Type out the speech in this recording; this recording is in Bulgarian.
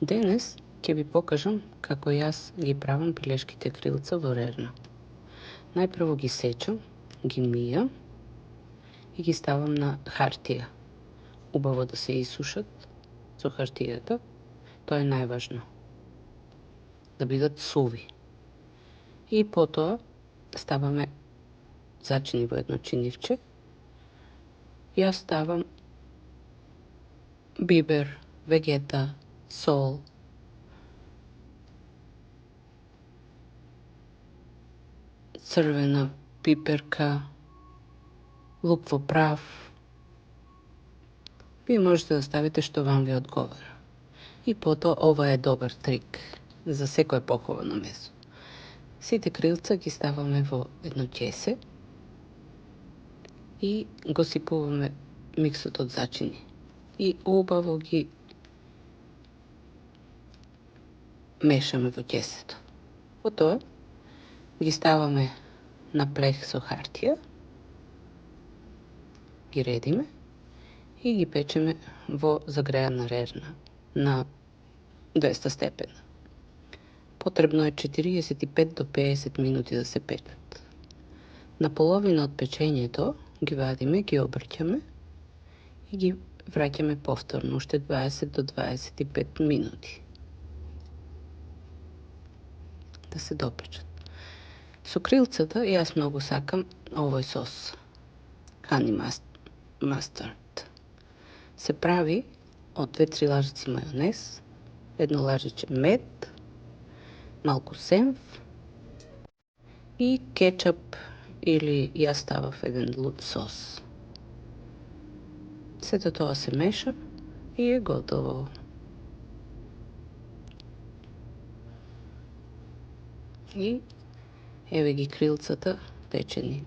Денес ќе ви покажам како јас ги правам пилешките крилца во рерна. Најпрво ги сечам, ги мијам и ги ставам на хартија. Убаво да се исушат со хартијата, тоа е најважно. Да бидат суви. И потоа ставаме зачини во едно чинивче. Јас ставам бибер, вегета, сол, црвена пиперка, лук во прав. Вие можете да ставите што вам ви одговара. И потоа ова е добар трик за секое поховано месо. Сите крилца ги ставаме во едно ќесе и го сипуваме миксот од зачини. И убаво ги мешаме во ќесето. Потоа ги ставаме на плех со хартија, ги редиме и ги печеме во загреана рерна на 200 степена. Потребно е 45 до 50 минути да се печат. На половина од печењето ги вадиме, ги обрќаме и ги враќаме повторно уште 20 до 25 минути да се допечат. Со крилцата јас многу сакам овој сос, honey mustard. Се прави од 2-3 лажици мајонез, едно лажиче мед, малку сенф и кетчап или јас ставав еден лут сос. Сето тоа се меша и е готово. И еве ги крилцата печени.